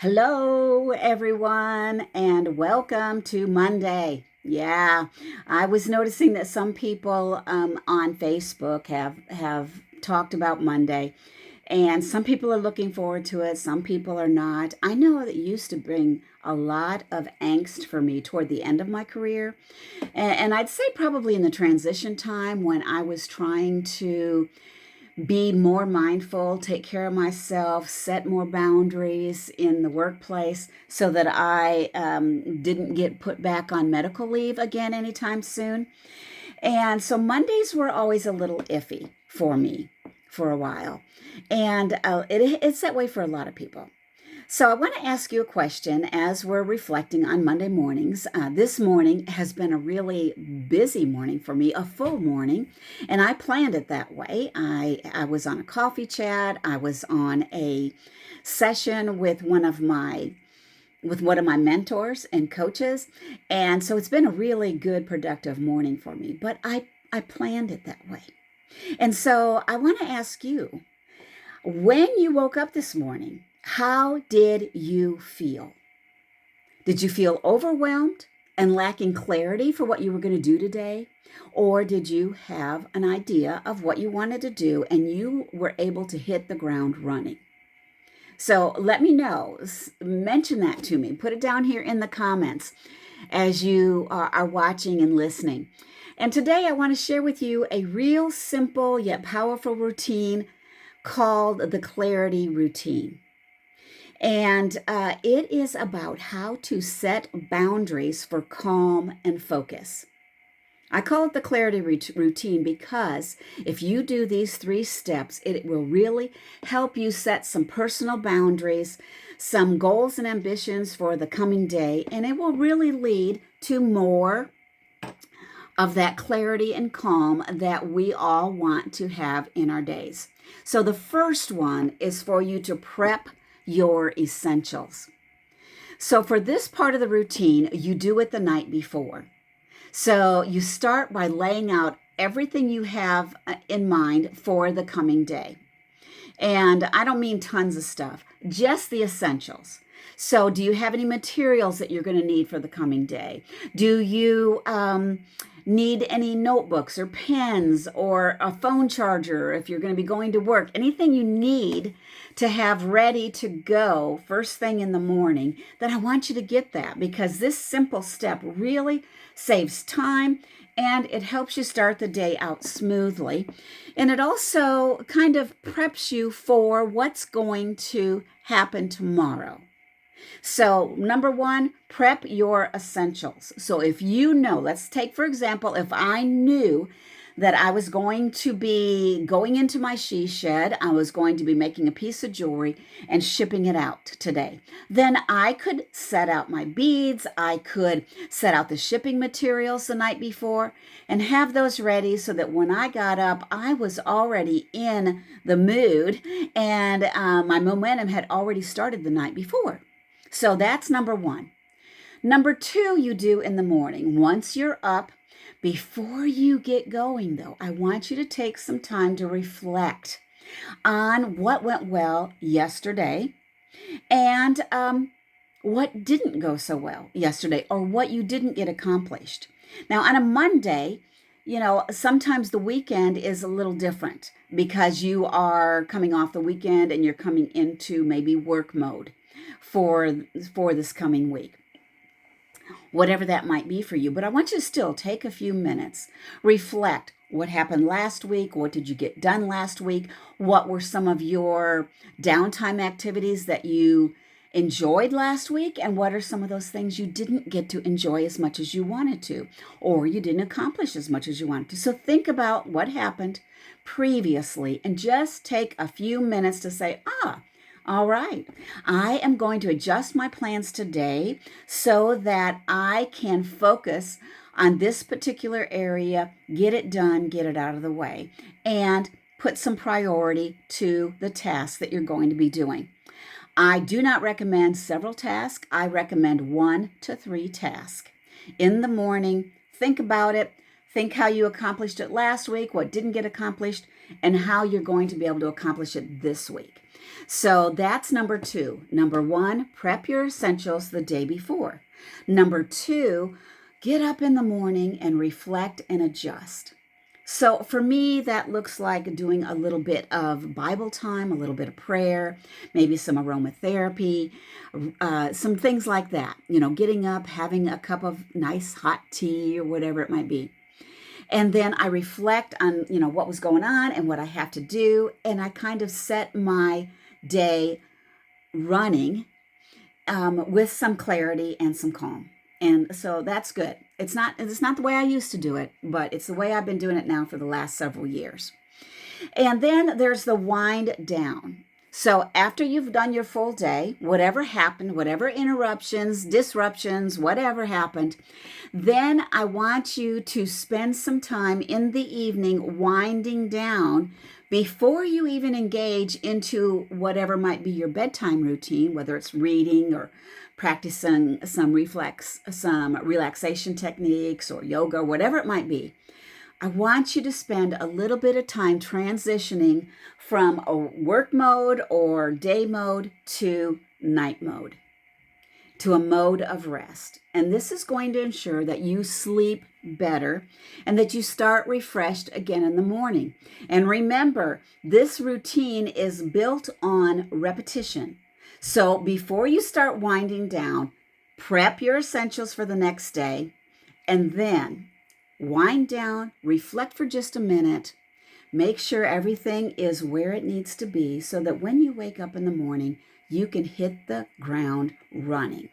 Hello, everyone, and welcome to Monday. Yeah, I was noticing that some people on Facebook have talked about Monday, and some people are looking forward to it. Some people are not. I know that it used to bring a lot of angst for me toward the end of my career, and I'd say probably in the transition time when I was trying to be more mindful, take care of myself, set more boundaries in the workplace so that I didn't get put back on medical leave again anytime soon. And so Mondays were always a little iffy for me for a while. And it's that way for a lot of people. So, I want to ask you a question as we're reflecting on Monday mornings. This morning has been a really busy morning for me, a full morning, and I planned it that way. I was on a coffee chat, I was on a session with one of my mentors and coaches, and so it's been a really good, productive morning for me. But I planned it that way. And so, I want to ask you, when you woke up this morning, how did you feel? Did you feel overwhelmed and lacking clarity for what you were going to do today? Or did you have an idea of what you wanted to do and you were able to hit the ground running? So let me know. Mention that to me. Put it down here in the comments as you are watching and listening. And today I want to share with you a real simple yet powerful routine called the Clarity Routine. And it is about how to set boundaries for calm and focus. I call it the Clarity Routine because if you do these 3 steps, it will really help you set some personal boundaries, some goals and ambitions for the coming day, and it will really lead to more of that clarity and calm that we all want to have in our days. So the first one is for you to prep your essentials. So for this part of the routine, you do it the night before. So you start by laying out everything you have in mind for the coming day. And I don't mean tons of stuff, just the essentials. So do you have any materials that you're going to need for the coming day? Do you need any notebooks or pens or a phone charger if you're going to be going to work? Anything you need to have ready to go first thing in the morning, then I want you to get that, because this simple step really saves time and it helps you start the day out smoothly. And it also kind of preps you for what's going to happen tomorrow. So, number 1, prep your essentials. So, if you know, let's take, for example, if I knew that I was going to be going into my she shed, I was going to be making a piece of jewelry and shipping it out today, then I could set out my beads, I could set out the shipping materials the night before and have those ready so that when I got up, I was already in the mood and my momentum had already started the night before. So that's number 1. Number 2, you do in the morning. Once you're up, before you get going, though, I want you to take some time to reflect on what went well yesterday and what didn't go so well yesterday, or what you didn't get accomplished. Now, on a Monday, sometimes the weekend is a little different because you are coming off the weekend and you're coming into maybe work mode for this coming week, whatever that might be for you. But I want you to still take a few minutes, reflect what happened last week, what did you get done last week, what were some of your downtime activities that you enjoyed last week, and what are some of those things you didn't get to enjoy as much as you wanted to, or you didn't accomplish as much as you wanted to. So think about what happened previously and just take a few minutes to say, all right, I am going to adjust my plans today so that I can focus on this particular area, get it done, get it out of the way, and put some priority to the tasks that you're going to be doing. I do not recommend several tasks. I recommend 1 to 3 tasks. In the morning, think about it. Think how you accomplished it last week, what didn't get accomplished, and how you're going to be able to accomplish it this week. So that's number 2. Number 1, prep your essentials the day before. Number 2, get up in the morning and reflect and adjust. So for me, that looks like doing a little bit of Bible time, a little bit of prayer, maybe some aromatherapy, some things like that. Getting up, having a cup of nice hot tea or whatever it might be. And then I reflect on, what was going on and what I have to do. And I kind of set my day running with some clarity and some calm. And so that's good. It's not the way I used to do it, but it's the way I've been doing it now for the last several years. And then there's the wind down. So after you've done your full day, whatever happened, whatever interruptions, disruptions, whatever happened, then I want you to spend some time in the evening winding down before you even engage into whatever might be your bedtime routine, whether it's reading or practicing some relaxation techniques or yoga, or whatever it might be. I want you to spend a little bit of time transitioning from a work mode or day mode to night mode, to a mode of rest. And this is going to ensure that you sleep better and that you start refreshed again in the morning. And remember, this routine is built on repetition. So before you start winding down, prep your essentials for the next day, and then wind down, reflect for just a minute, make sure everything is where it needs to be so that when you wake up in the morning, you can hit the ground running.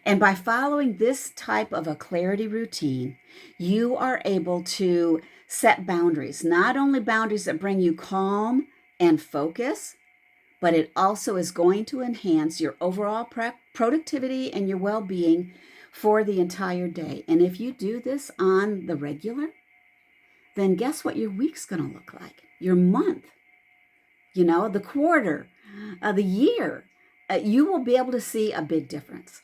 And by following this type of a clarity routine, you are able to set boundaries, not only boundaries that bring you calm and focus, but it also is going to enhance your overall productivity and your well-being for the entire day. And if you do this on the regular, then guess what your week's going to look like? Your month, the quarter, the year. You will be able to see a big difference.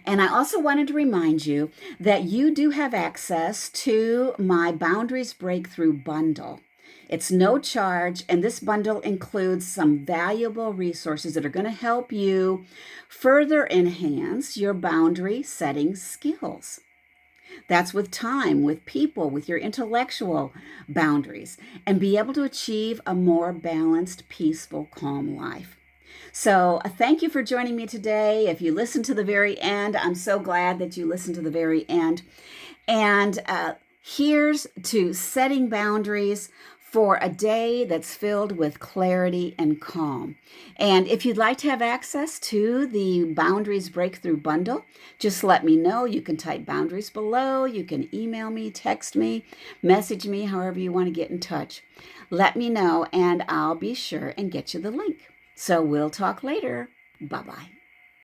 And I also wanted to remind you that you do have access to my Boundaries Breakthrough Bundle. It's no charge, and this bundle includes some valuable resources that are going to help you further enhance your boundary setting skills. That's with time, with people, with your intellectual boundaries, and be able to achieve a more balanced, peaceful, calm life. So thank you for joining me today. If you listened to the very end, I'm so glad that you listened to the very end. And here's to setting boundaries for a day that's filled with clarity and calm. And if you'd like to have access to the Boundaries Breakthrough Bundle, just let me know. You can type boundaries below. You can email me, text me, message me, however you want to get in touch. Let me know, and I'll be sure and get you the link. So we'll talk later. Bye-bye.